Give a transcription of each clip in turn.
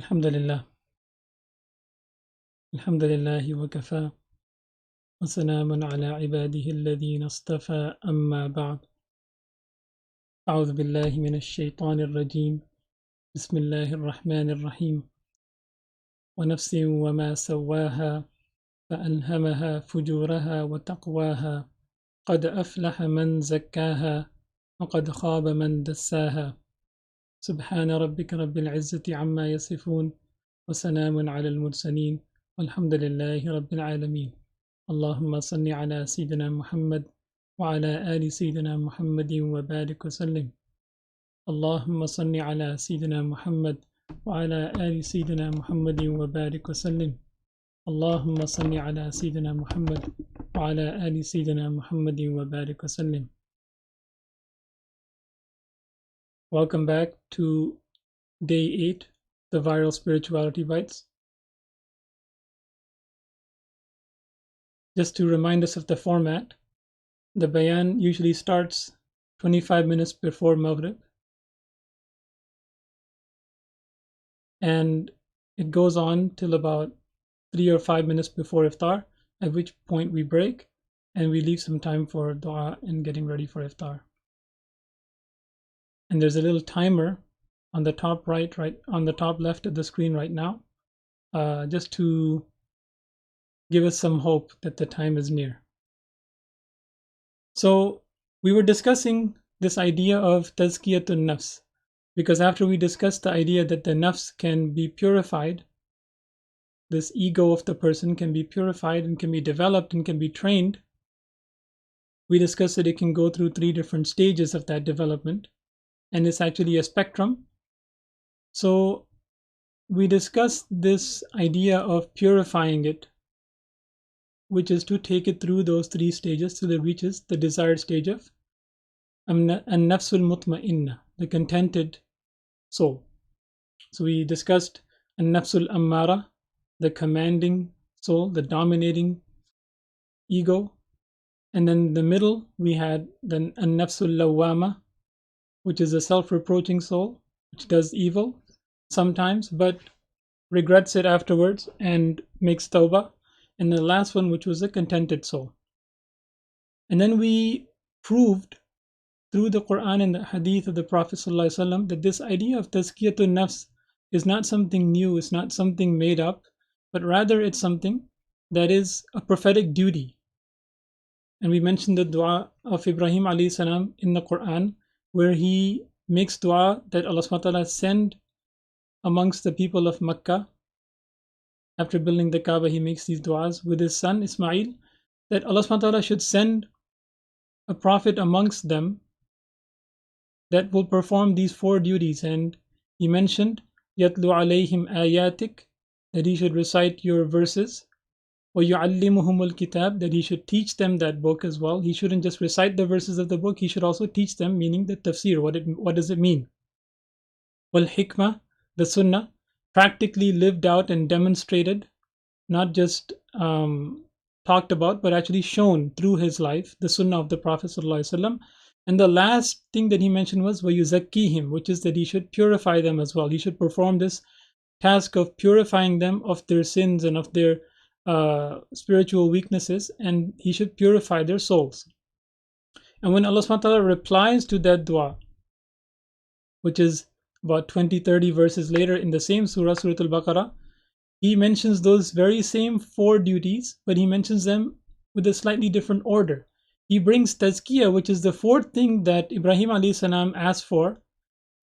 الحمد لله الحمد لله وكفى وسلام على عباده الذين اصطفى أما بعد أعوذ بالله من الشيطان الرجيم بسم الله الرحمن الرحيم ونفس وما سواها فألهمها فجورها وتقواها قد أفلح من زكاها وقد خاب من دساها سبحان ربك رب العزة عما يصفون وسلام على المرسلين والحمد لله رب العالمين اللهم صل على سيدنا محمد وعلى آل سيدنا محمد وبارك وسلم اللهم صل على سيدنا محمد وعلى آل سيدنا محمد وبارك وسلم اللهم صل على سيدنا محمد وعلى آل سيدنا محمد وبارك وسلم. Welcome back to day 8, the Viral Spirituality Bites. Just to remind us of the format, the bayan usually starts 25 minutes before Maghrib, and it goes on till about 3 or 5 minutes before iftar, at which point we break and we leave some time for dua and getting ready for iftar. And there's a little timer on the top right on the top left of the screen right now, just to give us some hope that the time is near. So we were discussing this idea of tazkiyatun nafs, because after we discussed the idea that the nafs can be purified, this ego of the person can be purified and can be developed and can be trained, we discussed that it can go through 3 different stages of that development, and it's actually a spectrum. So we discussed this idea of purifying it, which is to take it through those 3 stages till it reaches the desired stage of an-nafsul mutma'inna, the contented soul. So we discussed an-nafsul ammara, the commanding soul, the dominating ego. And then in the middle, we had the an-nafsul lawwama, which is a self-reproaching soul, which does evil sometimes, but regrets it afterwards and makes tawbah. And the last one, which was a contented soul. And then we proved through the Quran and the Hadith of the Prophet ﷺ that this idea of tazkiyatun nafs is not something new, it's not something made up, but rather it's something that is a prophetic duty. And we mentioned the dua of Ibrahim alayhi salam in the Quran, where he makes dua that Allah subhanahu wa ta'ala send amongst the people of Makkah. After building the Kaaba, he makes these du'as with his son Ismail, that Allah subhanahu wa ta'ala should send a prophet amongst them that will perform these 4 duties. And he mentioned yatlu alayhim ayatik, that he should recite your verses, wa yu'allimuhumul kitab, that he should teach them that book as well. He shouldn't just recite the verses of the book, he should also teach them, meaning the tafsir, what does it mean. Wal hikmah, the sunnah, practically lived out and demonstrated, not just talked about, but actually shown through his life, the sunnah of the Prophet ﷺ. And the last thing that he mentioned was وَيُزَكِّيهِمْ, which is that he should purify them as well. He should perform this task of purifying them of their sins and of their spiritual weaknesses, and he should purify their souls. And when Allah subhanahu wa ta'ala replies to that dua, which is about 20-30 verses later in the same surah, Surah Al-Baqarah, he mentions those very same 4 duties, but he mentions them with a slightly different order. He brings tazkiyah, which is the 4th thing that Ibrahim alayhi salam asked for.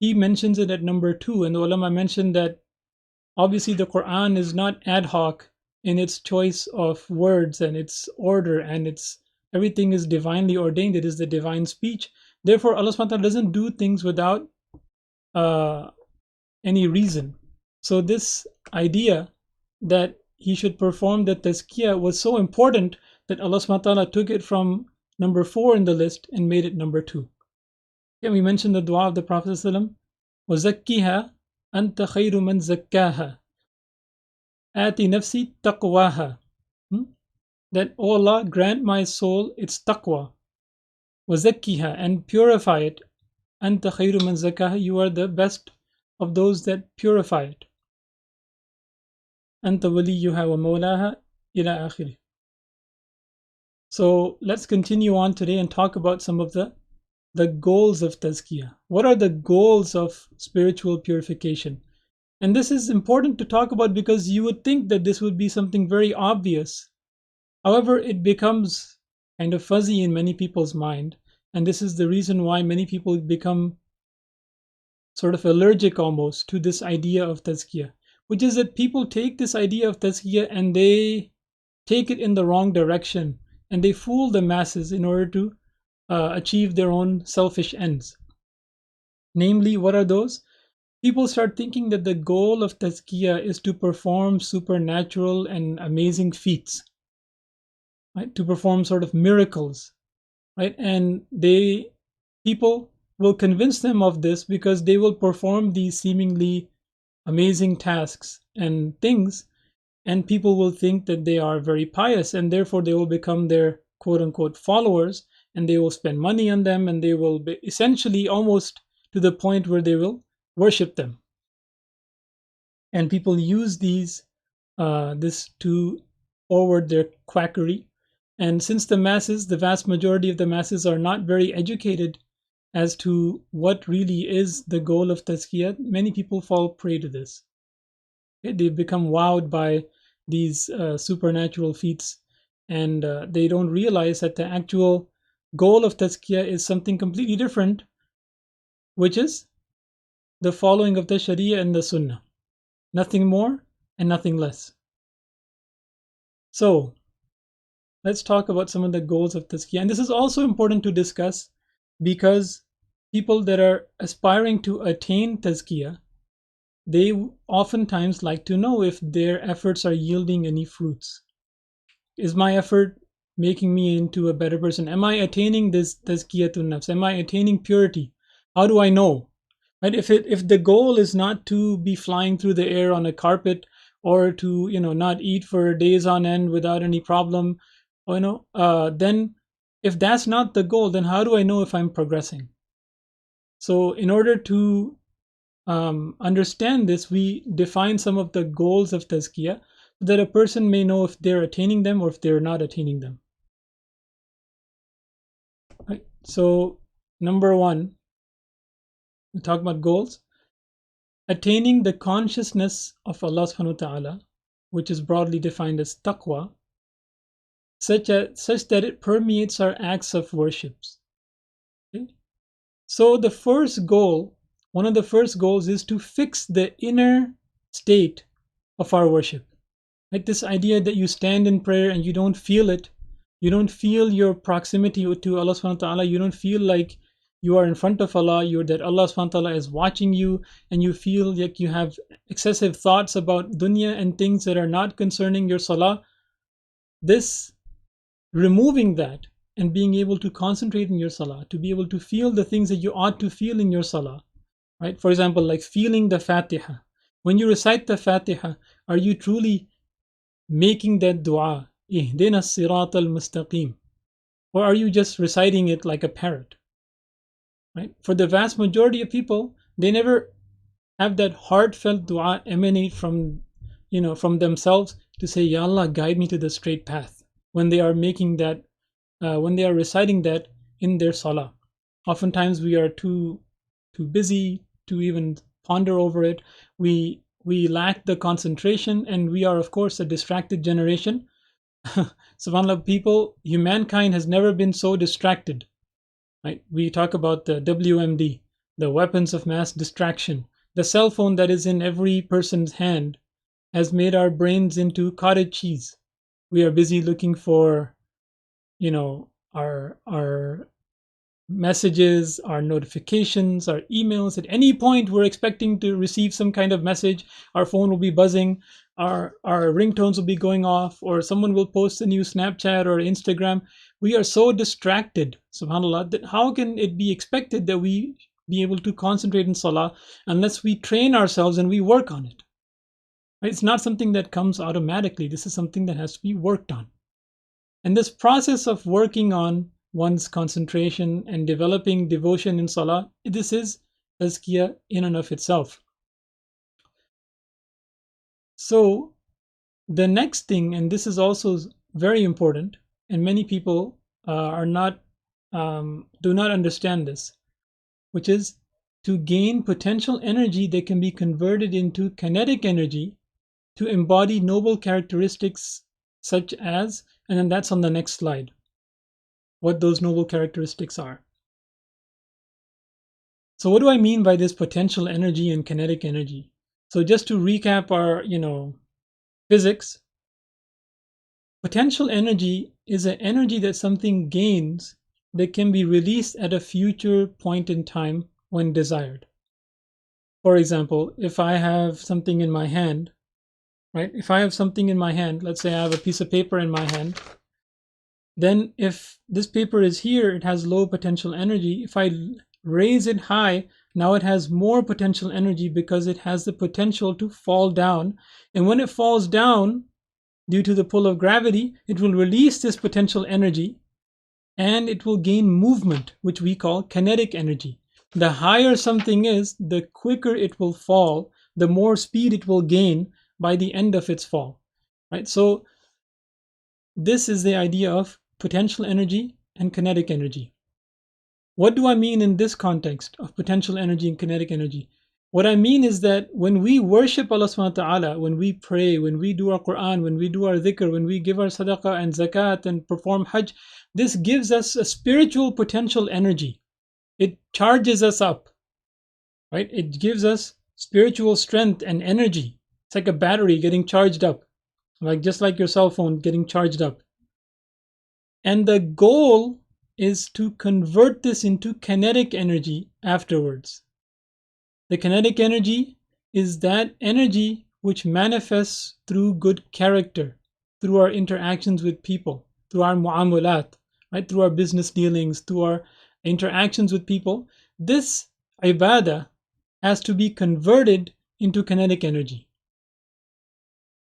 He mentions it at number 2, and the ulama mentioned that obviously the Quran is not ad hoc in its choice of words and its order, and everything is divinely ordained. It is the divine speech. Therefore, Allah subhanahu wa ta'ala doesn't do things without any reason. So this idea that he should perform the tazkiyah was so important that Allah subhanahu wa ta'ala took it from number 4 in the list and made it number 2. And we mentioned the dua of the Prophet ﷺ, وَزَكِّهَا أَنْتَ خَيْرُ مَنْ زَكَّاهَا آتِ نَفْسِي تَقْوَاهَا, that, O Allah, grant my soul its taqwa, وَزَكِّهَا, and purify it, أَنْتَ خَيْرُ مَنْ زَكَّاهَا, you are the best of those that purify it. أنت وليها ومولاها إلى آخره. So let's continue on today and talk about some of the goals of tazkiyah. What are the goals of spiritual purification? And this is important to talk about because you would think that this would be something very obvious. However, it becomes kind of fuzzy in many people's mind. And this is the reason why many people become sort of allergic almost to this idea of tazkiyah, which is that people take this idea of tazkiyah and they take it in the wrong direction and they fool the masses in order to achieve their own selfish ends. Namely, what are those? People start thinking that the goal of tazkiyah is to perform supernatural and amazing feats, right? To perform sort of miracles, right? And people will convince them of this because they will perform these seemingly amazing tasks and things, and people will think that they are very pious, and therefore they will become their quote unquote followers, and they will spend money on them, and they will be essentially almost to the point where they will worship them. And people use this to forward their quackery. And since the vast majority of the masses are not very educated as to what really is the goal of tazkiyah, many people fall prey to this. They become wowed by these supernatural feats, and they don't realize that the actual goal of tazkiyah is something completely different, which is the following of the Sharia and the Sunnah. Nothing more and nothing less. So, let's talk about some of the goals of tazkiyah. And this is also important to discuss because people that are aspiring to attain tazkiyah, they oftentimes like to know if their efforts are yielding any fruits. Is my effort making me into a better person? Am I attaining this tazkiyatun nafs? Am I attaining purity? How do I know? Right? If the goal is not to be flying through the air on a carpet, or to not eat for days on end without any problem, or, then if that's not the goal, then how do I know if I'm progressing? So in order to understand this, we define some of the goals of tazkiyah so that a person may know if they're attaining them or if they're not attaining them. Right? So number one, we talk about goals. Attaining the consciousness of Allah subhanahu wa ta'ala, which is broadly defined as taqwa, such that it permeates our acts of worships. Okay? So one of the first goals is to fix the inner state of our worship. Like this idea that you stand in prayer and you don't feel it, you don't feel your proximity to Allah subhanahu wa ta'ala, you don't feel like you are in front of Allah, that Allah subhanahu wa ta'ala is watching you, and you feel like you have excessive thoughts about dunya and things that are not concerning your salah. This removing that and being able to concentrate in your salah, to be able to feel the things that you ought to feel in your salah, right? For example, like feeling the Fatiha. When you recite the Fatiha, are you truly making that dua, ihdina sirat al-mustaqim, or are you just reciting it like a parrot? Right? For the vast majority of people, they never have that heartfelt dua emanate from themselves to say, Ya Allah, guide me to the straight path, when they are making that, when they are reciting that in their salah. Oftentimes we are too busy to even ponder over it. We lack the concentration, and we are of course a distracted generation. SubhanAllah, humankind has never been so distracted. Right? We talk about the WMD, the weapons of mass distraction. The cell phone that is in every person's hand has made our brains into cottage cheese. We are busy looking for, our messages, our notifications, our emails. At any point we're expecting to receive some kind of message. Our phone will be buzzing, our ringtones will be going off, or someone will post a new Snapchat or Instagram. We are so distracted, subhanAllah, that how can it be expected that we be able to concentrate in salah unless we train ourselves and we work on it? It's not something that comes automatically. This is something that has to be worked on. And this process of working on one's concentration and developing devotion in salah, this is tazkiyah in and of itself. So The next thing, and this is also very important, and many people are not do not understand this, which is to gain potential energy that can be converted into kinetic energy to embody noble characteristics such as, and then that's on the next slide, what those noble characteristics are. So what do I mean by this potential energy and kinetic energy? So just to recap our, physics, potential energy is an energy that something gains that can be released at a future point in time when desired. For example, if I have something in my hand, right? If I have something in my hand, let's say I have a piece of paper in my hand, then if this paper is here, it has low potential energy. If I raise it high, now it has more potential energy because it has the potential to fall down. And when it falls down, due to the pull of gravity, it will release this potential energy and it will gain movement, which we call kinetic energy. The higher something is, the quicker it will fall, the more speed it will gain by the end of its fall, right? So this is the idea of potential energy and kinetic energy. What do I mean in this context of potential energy and kinetic energy? What I mean is that when we worship Allah subhanahu wa ta'ala, when we pray, when we do our Quran, when we do our dhikr, when we give our sadaqah and zakat and perform hajj, this gives us a spiritual potential energy. It charges us up, right? It gives us spiritual strength and energy. It's like a battery getting charged up, just like your cell phone getting charged up. And the goal is to convert this into kinetic energy afterwards. The kinetic energy is that energy which manifests through good character, through our interactions with people, through our mu'amalat, right? Through our business dealings, through our interactions with people. This ibadah has to be converted into kinetic energy,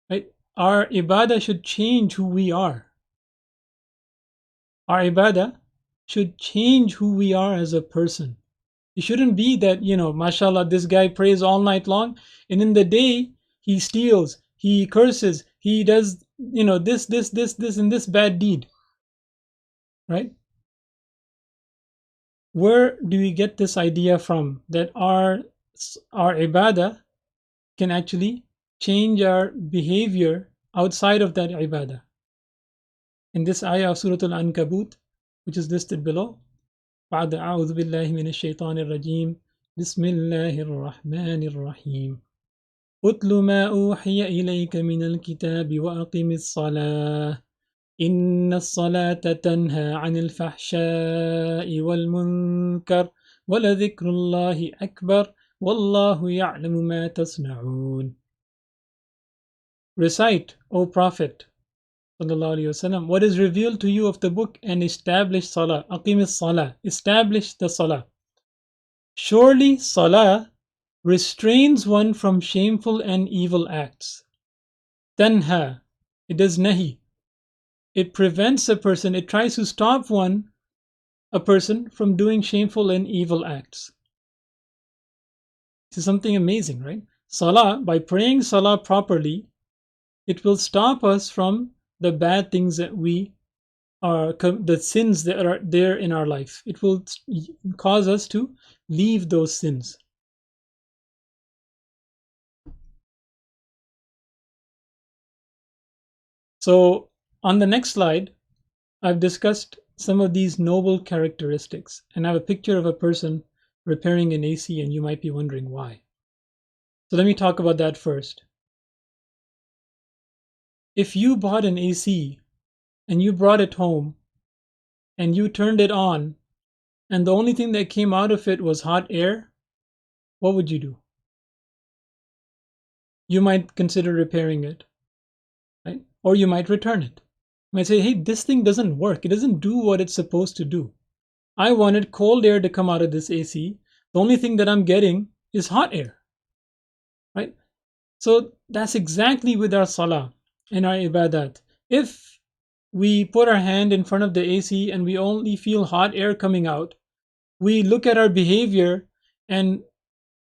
right? Our ibadah should change who we are. Our ibadah should change who we are as a person. It shouldn't be that, mashallah, this guy prays all night long, and in the day he steals, he curses, he does, this, and this bad deed, right? Where do we get this idea from that our ibadah can actually change our behavior outside of that ibadah? In this ayah of Surah Al-Ankabut, which is listed below, بعد أعوذ بالله من الشيطان الرجيم بسم الله الرحمن الرحيم أتل ما أوحي إليك من الكتاب وأقم الصلاة إن الصلاة تنهى عن الفحشاء والمنكر ولذكر الله أكبر والله يعلم ما تصنعون. Recite, O Prophet ﷺ, what is revealed to you of the book, and establish salah. Aqim salah, establish the salah. Surely salah restrains one from shameful and evil acts. Tanha, it does nahi. It prevents a person, it tries to stop a person from doing shameful and evil acts. This is something amazing, right? Salah, by praying salah properly, it will stop us from the bad things that we are, the sins that are there in our life. It will cause us to leave those sins. So on the next slide, I've discussed some of these noble characteristics, and I have a picture of a person repairing an AC, and you might be wondering why. So let me talk about that first. If you bought an AC and you brought it home and you turned it on and the only thing that came out of it was hot air, what would you do? You might consider repairing it, right? Or you might return it. You might say, hey, this thing doesn't work. It doesn't do what it's supposed to do. I wanted cold air to come out of this AC. The only thing that I'm getting is hot air, right? So that's exactly with our salah and our ibadat. If we put our hand in front of the AC and we only feel hot air coming out, we look at our behavior and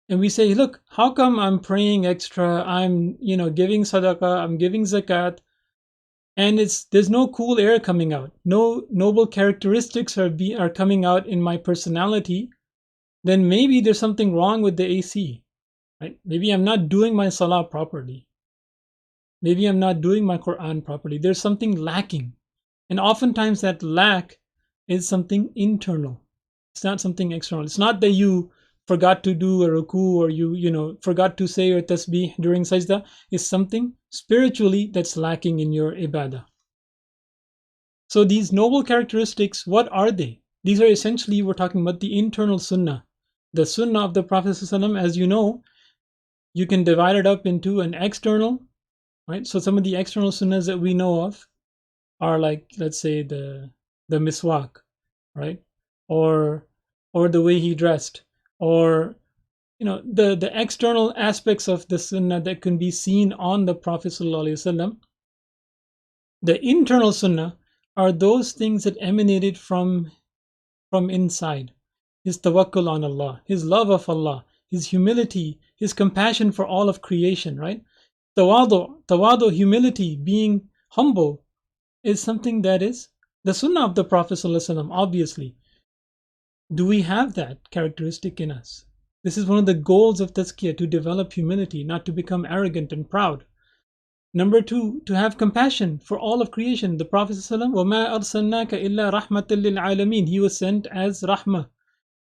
And we say, look, how come I'm praying extra? I'm, giving sadaqah, I'm giving zakat, and there's no cool air coming out. No noble characteristics are coming out in my personality. Then maybe there's something wrong with the AC, right? Maybe I'm not doing my salah properly. Maybe I'm not doing my Quran properly. There's something lacking. And oftentimes that lack is something internal. It's not something external. It's not that you forgot to do a ruku or you forgot to say your tasbih during sajda. It's something spiritually that's lacking in your ibadah. So these noble characteristics, what are they? These are essentially, we're talking about the internal sunnah. The sunnah of the Prophet ﷺ, as you know, you can divide it up into an external, right? So some of the external sunnahs that we know of are like, let's say, the miswak, right? Or the way he dressed, or the external aspects of the sunnah that can be seen on the Prophet ﷺ. The internal sunnah are those things that emanated from inside. His tawakkul on Allah, his love of Allah, his humility, his compassion for all of creation, right? Tawadu, humility, being humble, is something that is the sunnah of the Prophet ﷺ, obviously. Do we have that characteristic in us? This is one of the goals of tazkiyah, to develop humility, not to become arrogant and proud. Number two, to have compassion for all of creation. The Prophet ﷺ, وَمَا أَرْسَلْنَاكَ إِلَّا رَحْمَةً لِلْعَالَمِينَ. He was sent as rahmah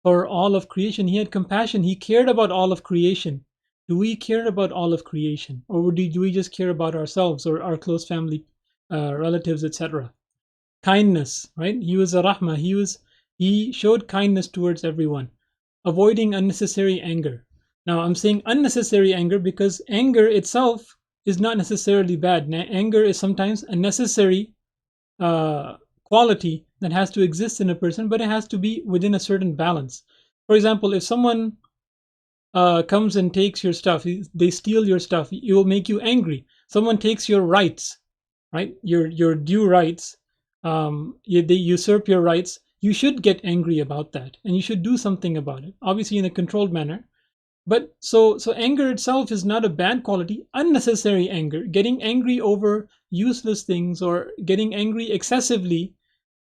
for all of creation. He had compassion. He cared about all of creation. Do we care about all of creation? Or do we just care about ourselves or our close family, relatives, etc.? Kindness, right? He was a rahmah. He showed kindness towards everyone, avoiding unnecessary anger. Now, I'm saying unnecessary anger because anger itself is not necessarily bad. Anger is sometimes a necessary quality that has to exist in a person, but it has to be within a certain balance. For example, if someone comes and takes your stuff, they steal your stuff, it will make you angry. Someone takes your rights, right? Your due rights. They usurp your rights. You should get angry about that, and you should do something about it, obviously in a controlled manner. But so anger itself is not a bad quality. Unnecessary anger, getting angry over useless things, or getting angry excessively,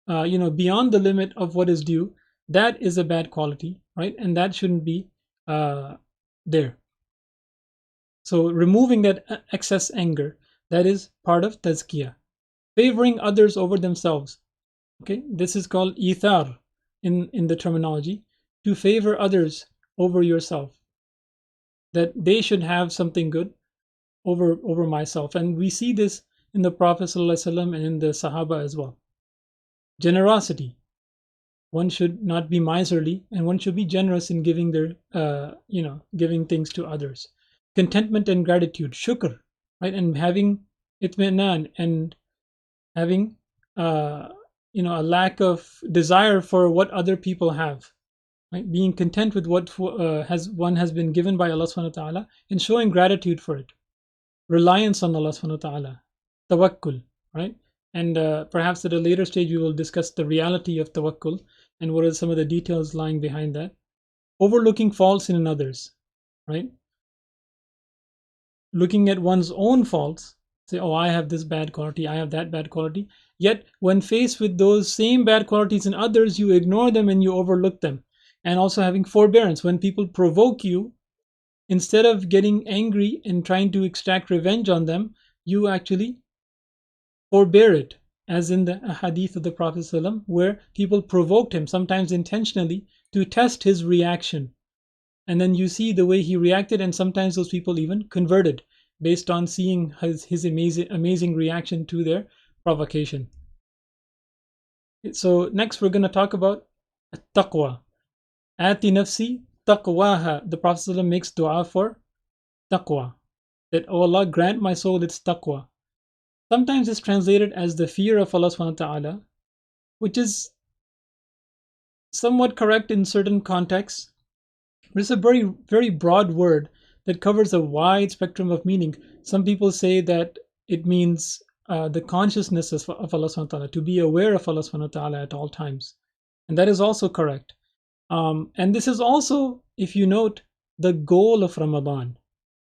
beyond the limit of what is due, that is a bad quality, right? And that shouldn't be there. So removing that excess anger, that is part of tazkiyah. Favoring others over themselves. Okay, this is called ithar in the terminology, to favor others over yourself, that they should have something good over myself. And we see this in the Prophet ﷺ and in the Sahaba as well. Generosity. One should not be miserly, and one should be generous in giving giving things to others. Contentment and gratitude, shukr, right? And having itminan, and having a lack of desire for what other people have, right? Being content with what has been given by Allah subhanahu wa ta'ala, and showing gratitude for it. Reliance on Allah subhanahu wa ta'ala, tawakkul, right? And perhaps at a later stage we will discuss the reality of tawakkul and what are some of the details lying behind that. Overlooking faults in others, right? Looking at one's own faults, say, oh, I have this bad quality, I have that bad quality. Yet when faced with those same bad qualities in others, you ignore them and you overlook them. And also having forbearance. When people provoke you, instead of getting angry and trying to extract revenge on them, you actually forbear it, as in the hadith of the Prophet ﷺ, where people provoked him, sometimes intentionally, to test his reaction. And then you see the way he reacted, and sometimes those people even converted based on seeing his amazing reaction to their provocation. So next we're going to talk about taqwa. Ati nafsi taqwaha. The Prophet ﷺ makes dua for taqwa, that, oh Allah, grant my soul its taqwa. Sometimes it's translated as the fear of Allah subhanahu wa ta'ala, which is somewhat correct in certain contexts. But it's a very, very broad word that covers a wide spectrum of meaning. Some people say that it means the consciousness of Allah subhanahu wa ta'ala, to be aware of Allah subhanahu wa ta'ala at all times. And that is also correct. And this is also, if you note, the goal of Ramadan.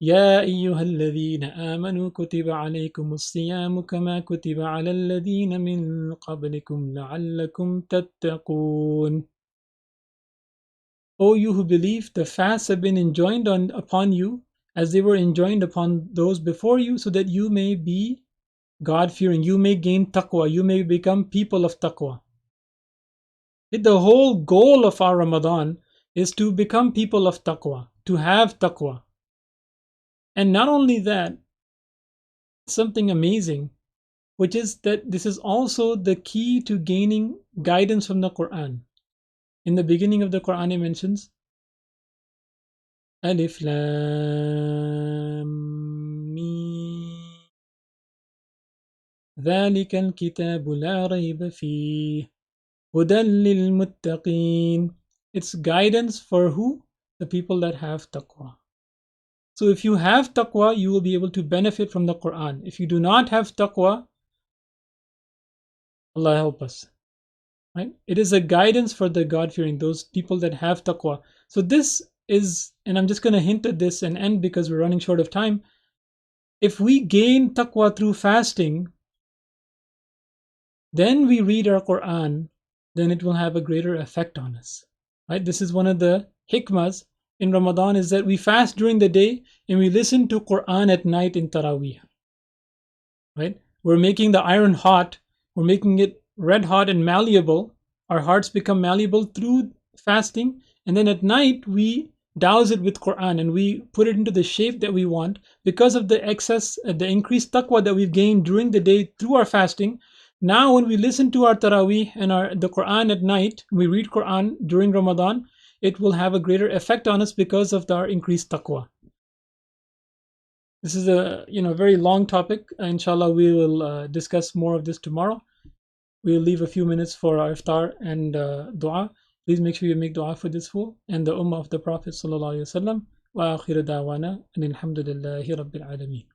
يا أيها الذين آمنوا كتب عليكم الصيام كما كتب على الذين من قبلكم لعلكم تتقون. O you who believe, the fasts have been enjoined upon you as they were enjoined upon those before you, so that you may be God-fearing, you may gain taqwa, you may become people of taqwa. The whole goal of our Ramadan is to become people of taqwa, to have taqwa. And not only that, something amazing, which is that this is also the key to gaining guidance from the Quran. In the beginning of the Quran, it mentions Alif Lam Mim ذلك الكتاب لا ريب فيه هدى للمتقين. It's guidance for who? The people that have taqwa. So if you have taqwa, you will be able to benefit from the Quran. If you do not have taqwa, Allah help us. Right? It is a guidance for the God-fearing, those people that have taqwa. So this is, and I'm just going to hint at this and end because we're running short of time. If we gain taqwa through fasting, then we read our Quran, then it will have a greater effect on us. Right? This is one of the hikmas in Ramadan, is that we fast during the day and we listen to Quran at night in Taraweeh. Right? We're making the iron hot, we're making it red hot and malleable. Our hearts become malleable through fasting, and then at night we douse it with Quran and we put it into the shape that we want because of the excess, the increased taqwa that we've gained during the day through our fasting. Now, when we listen to our Taraweeh and the Quran at night, we read Quran during Ramadan, it will have a greater effect on us because of our increased taqwa. This is a very long topic. Inshallah, we will discuss more of this tomorrow. We'll leave a few minutes for our iftar and dua. Please make sure you make dua for this fool and the ummah of the Prophet sallallahu alaihi wasallam. Wa akhiru da'wana and alhamdulillahi rabbil alameen.